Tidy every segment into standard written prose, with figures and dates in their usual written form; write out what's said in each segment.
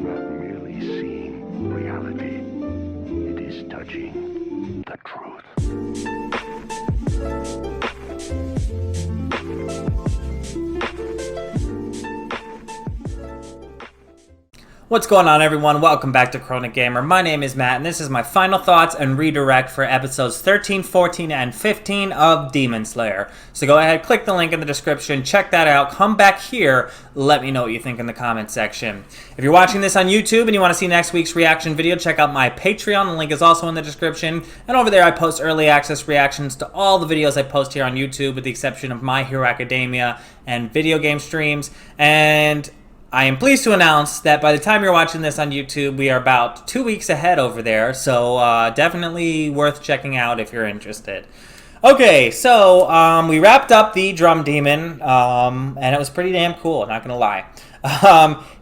not merely seeing reality, it is touching the truth. What's going on, everyone? Welcome back to Chronic Gamer. My name is Matt, and this is my final thoughts and redirect for episodes 13, 14, and 15 of Demon Slayer. So go ahead, click the link in the description, check that out, come back here, let me know what you think in the comment section. If you're watching this on YouTube and you want to see next week's reaction video, check out my Patreon. The link is also in the description. And over there, I post early access reactions to all the videos I post here on YouTube, with the exception of My Hero Academia and video game streams. And I am pleased to announce that by the time you're watching this on YouTube, we are about 2 weeks ahead over there, so definitely worth checking out if you're interested. Okay, so we wrapped up the Drum Demon, and it was pretty damn cool, not gonna lie.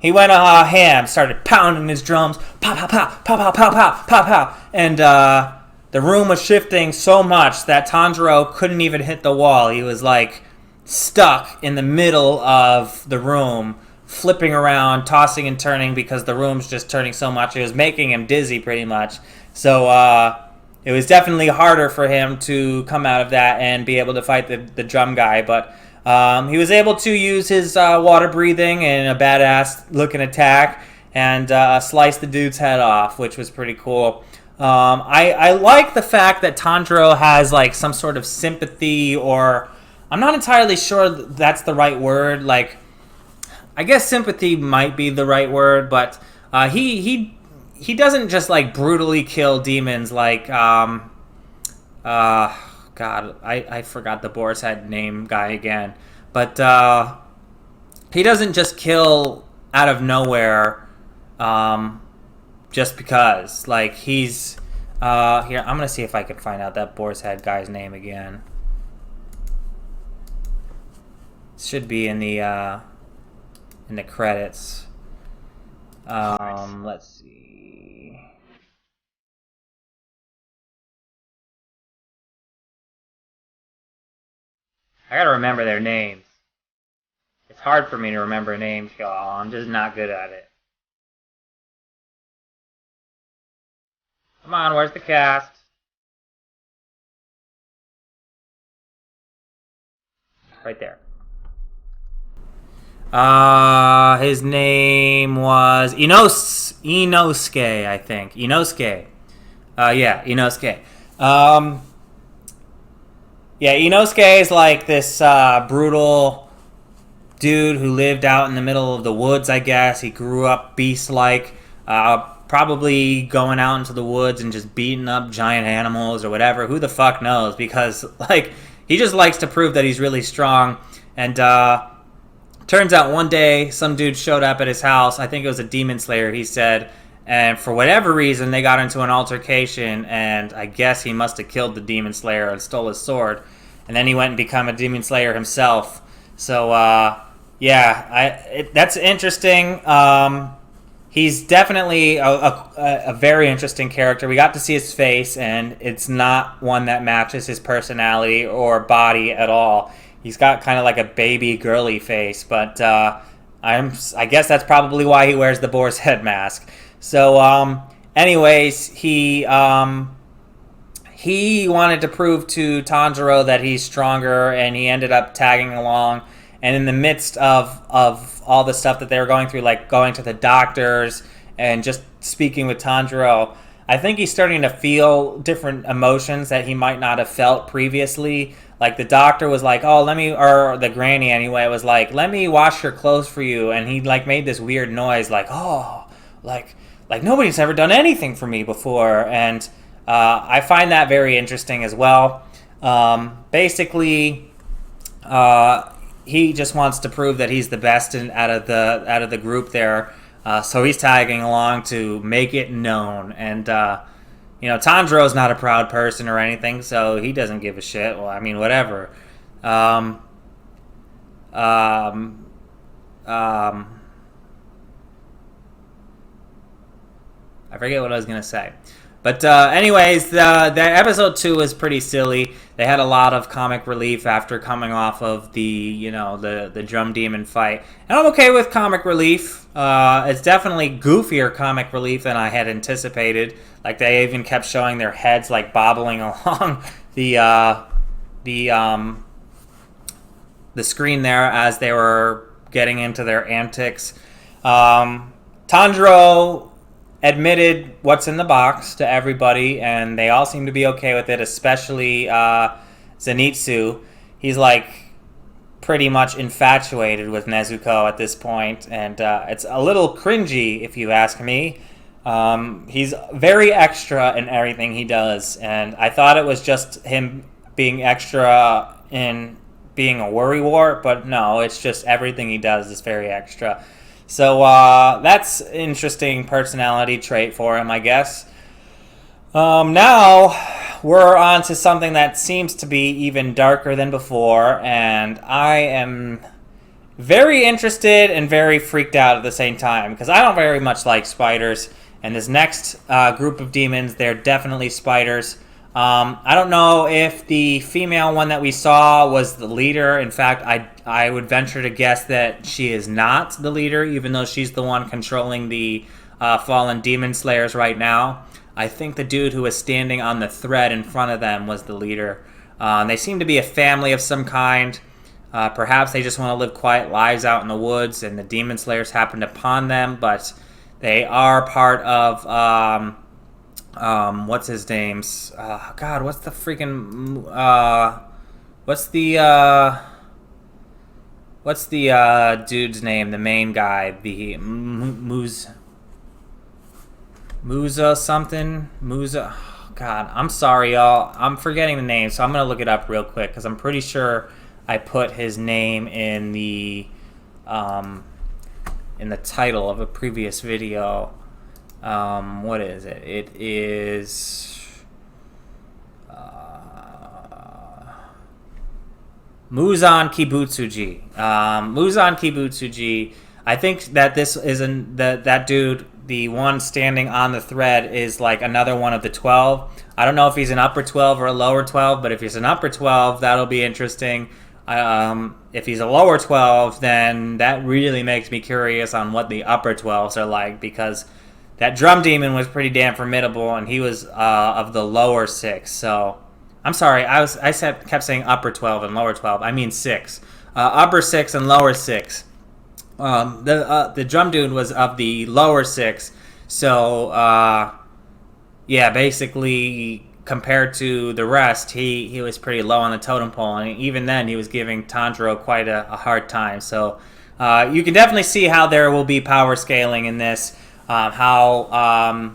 He went ham, started pounding his drums, pow, pow, pow, pow, pow, pow, pow, pow, pow, and the room was shifting so much that Tanjiro couldn't even hit the wall. He was like stuck in the middle of the room, flipping around, tossing and turning because the room's just turning so much. It was making him dizzy pretty much. So it was definitely harder for him to come out of that and be able to fight the drum guy. But he was able to use his water breathing and a badass looking attack and slice the dude's head off, which was pretty cool. I like the fact that Tanjiro has like some sort of sympathy, or I'm not entirely sure that's the right word. Like, I guess sympathy might be the right word, but he doesn't just like brutally kill demons like God, I forgot the boar's head name guy again, but he doesn't just kill out of nowhere just because. Like, he's here, I'm gonna see if I can find out that boar's head guy's name again. It should be in the credits. Let's see. I gotta remember their names. It's hard for me to remember names, y'all. I'm just not good at it. Come on, where's the cast? Right there. His name was Inosuke, I think. Inosuke. Yeah, Inosuke. Yeah, Inosuke is like this brutal dude who lived out in the middle of the woods, I guess. He grew up beast-like, probably going out into the woods and just beating up giant animals or whatever. Who the fuck knows? Because, like, he just likes to prove that he's really strong. And, turns out one day some dude showed up at his house. I think it was a demon slayer, he said. And for whatever reason, they got into an altercation. And I guess he must have killed the demon slayer and stole his sword. And then he went and became a demon slayer himself. So, yeah, that's interesting. He's definitely a very interesting character. We got to see his face, and it's not one that matches his personality or body at all. He's got kind of like a baby girly face, but I guess that's probably why he wears the boar's head mask. So, anyways, he wanted to prove to Tanjiro that he's stronger, and he ended up tagging along. And in the midst of all the stuff that they were going through, like going to the doctors and just speaking with Tanjiro, I think he's starting to feel different emotions that he might not have felt previously. Like, the doctor was like, oh, or the granny anyway, was like, let me wash your clothes for you. And he, like, made this weird noise, like, oh, like nobody's ever done anything for me before. And I find that very interesting as well. Basically, he just wants to prove that he's the best out of the group there. So he's tagging along to make it known. And Tanjiro's not a proud person or anything, so he doesn't give a shit. Well, I mean, whatever. I forget what I was going to say. But anyways, the episode 2 was pretty silly. They had a lot of comic relief after coming off of the the drum demon fight, and I'm okay with comic relief. It's definitely goofier comic relief than I had anticipated. Like they even kept showing their heads like bobbling along the screen there as they were getting into their antics. Tanjiro admitted what's in the box to everybody, and they all seem to be okay with it, especially Zenitsu. He's like pretty much infatuated with Nezuko at this point, and it's a little cringy if you ask me. He's very extra in everything he does, and I thought it was just him being extra in being a worrywart, but no, it's just everything he does is very extra. So that's an interesting personality trait for him, I guess. Now we're on to something that seems to be even darker than before, and I am very interested and very freaked out at the same time because I don't very much like spiders, and this next group of demons, they're definitely spiders. I don't know if the female one that we saw was the leader. In fact, I would venture to guess that she is not the leader, even though she's the one controlling the fallen demon slayers right now. I think the dude who was standing on the thread in front of them was the leader. They seem to be a family of some kind. Perhaps they just want to live quiet lives out in the woods, and the demon slayers happened upon them, but they are part of... what's his name's? God, what's the freaking? What's the dude's name? The main guy, the Musa something. Musa. God, I'm sorry, y'all. I'm forgetting the name, so I'm gonna look it up real quick because I'm pretty sure I put his name in the title of a previous video. What is it? It is Muzan Kibutsuji. Muzan Kibutsuji. I think that this isn't that dude, the one standing on the thread, is like another one of the 12. I don't know if he's an upper 12 or a lower 12, but if he's an upper 12, that'll be interesting. If he's a lower 12, then that really makes me curious on what the upper 12s are like, because that drum demon was pretty damn formidable, and he was of the lower 6. So, I'm sorry, I kept saying upper 12 and lower 12. I mean 6, upper 6 and lower 6. The drum dude was of the lower 6. So, yeah, basically compared to the rest, he was pretty low on the totem pole, and even then he was giving Tanjiro quite a hard time. So, you can definitely see how there will be power scaling in this. How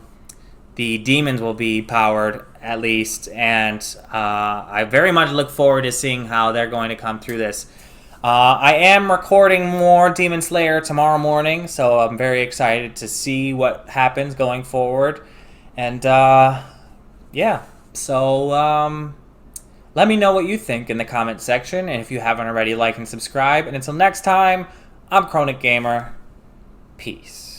the demons will be powered, at least, and I very much look forward to seeing how they're going to come through this. I am recording more Demon Slayer tomorrow morning, so I'm very excited to see what happens going forward. And yeah, so let me know what you think in the comment section, and if you haven't already, like and subscribe. And until next time, I'm Chronic Gamer. Peace.